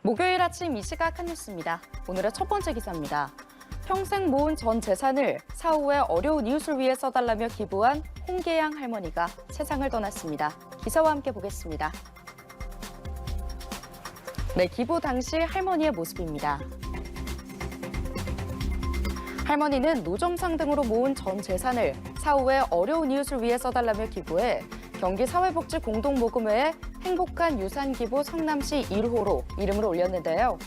목요일 아침 이 시각 한 뉴스입니다. 오늘의 첫 번째 기사입니다. 평생 모은 전 재산을 사후에 어려운 이웃을 위해 써달라며 기부한 홍계양 할머니가 세상을 떠났습니다. 기사와 함께 보겠습니다. 네, 기부 당시 할머니의 모습입니다. 할머니는 노점상 등으로 모은 전 재산을 사후에 어려운 이웃을 위해 써달라며 기부해 경기 사회복지공동모금회에 행복한 유산기부 성남시 1호로 이름을 올렸는데요.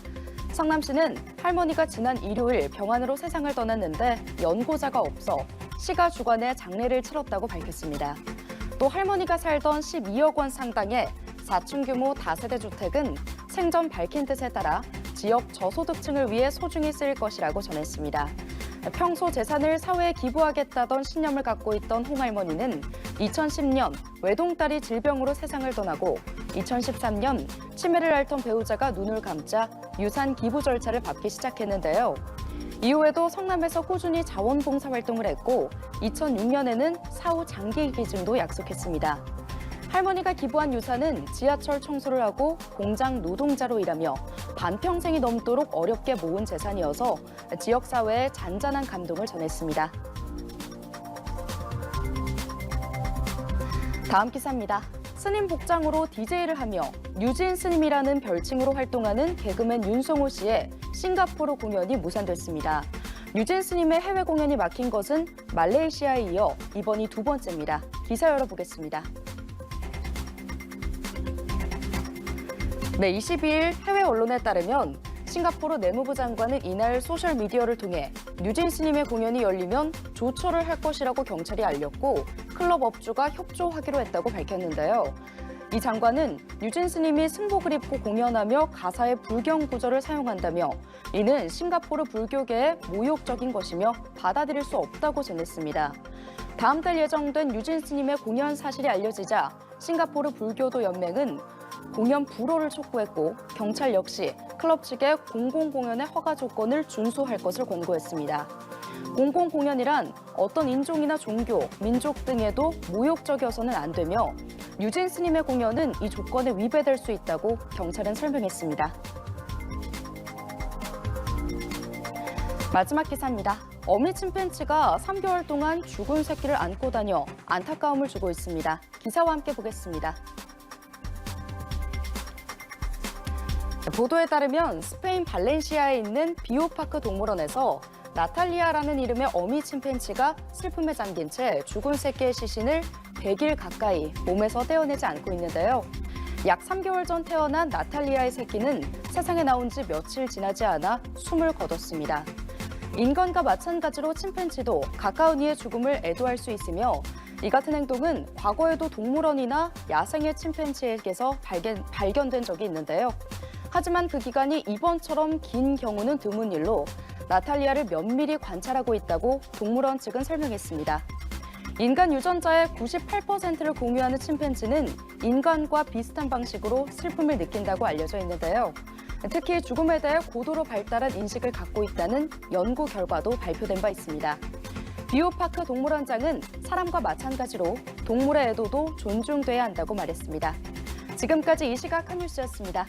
성남시는 할머니가 지난 일요일 병환으로 세상을 떠났는데 연고자가 없어 시가 주관에 장례를 치렀다고 밝혔습니다. 또 할머니가 살던 12억 원 상당의 4층 규모 다세대 주택은 생전 밝힌 뜻에 따라 지역 저소득층을 위해 소중히 쓰일 것이라고 전했습니다. 평소 재산을 사회에 기부하겠다던 신념을 갖고 있던 홍 할머니는 2010년 외동딸이 질병으로 세상을 떠나고 2013년 치매를 앓던 배우자가 눈을 감자 유산 기부 절차를 밟기 시작했는데요. 이후에도 성남에서 꾸준히 자원봉사 활동을 했고 2006년에는 사후 장기 기증도 약속했습니다. 할머니가 기부한 유산은 지하철 청소를 하고 공장 노동자로 일하며 반평생이 넘도록 어렵게 모은 재산이어서 지역사회에 잔잔한 감동을 전했습니다. 다음 기사입니다. 스님 복장으로 DJ를 하며 뉴진 스님이라는 별칭으로 활동하는 개그맨 윤성호 씨의 싱가포르 공연이 무산됐습니다. 뉴진 스님의 해외 공연이 막힌 것은 말레이시아에 이어 이번이 두 번째입니다. 기사 열어보겠습니다. 네, 22일 해외 언론에 따르면 싱가포르 내무부 장관은 이날 소셜미디어를 통해 뉴진 스님의 공연이 열리면 조처를 할 것이라고 경찰이 알렸고 클럽 업주가 협조하기로 했다고 밝혔는데요. 이 장관은 뉴진 스님이 승복을 입고 공연하며 가사의 불경 구절을 사용한다며 이는 싱가포르 불교계에 모욕적인 것이며 받아들일 수 없다고 전했습니다. 다음 달 예정된 뉴진 스님의 공연 사실이 알려지자 싱가포르 불교도 연맹은 공연 불허를 촉구했고 경찰 역시 클럽 측에 공공공연의 허가 조건을 준수할 것을 권고했습니다. 공공공연이란 어떤 인종이나 종교, 민족 등에도 모욕적이어서는 안 되며 뉴진 스님의 공연은 이 조건에 위배될 수 있다고 경찰은 설명했습니다. 마지막 기사입니다. 어미 침팬지가 3개월 동안 죽은 새끼를 안고 다녀 안타까움을 주고 있습니다. 기사와 함께 보겠습니다. 보도에 따르면 스페인 발렌시아에 있는 비오파크 동물원에서 나탈리아라는 이름의 어미 침팬지가 슬픔에 잠긴 채 죽은 새끼의 시신을 100일 가까이 몸에서 떼어내지 않고 있는데요. 약 3개월 전 태어난 나탈리아의 새끼는 세상에 나온 지 며칠 지나지 않아 숨을 거뒀습니다. 인간과 마찬가지로 침팬지도 가까운 이의 죽음을 애도할 수 있으며 이 같은 행동은 과거에도 동물원이나 야생의 침팬지에게서 발견된 적이 있는데요. 하지만 그 기간이 이번처럼 긴 경우는 드문 일로 나탈리아를 면밀히 관찰하고 있다고 동물원 측은 설명했습니다. 인간 유전자의 98%를 공유하는 침팬지는 인간과 비슷한 방식으로 슬픔을 느낀다고 알려져 있는데요. 특히 죽음에 대해 고도로 발달한 인식을 갖고 있다는 연구 결과도 발표된 바 있습니다. 비오파크 동물원장은 사람과 마찬가지로 동물의 애도도 존중돼야 한다고 말했습니다. 지금까지 이 시각 한 뉴스였습니다.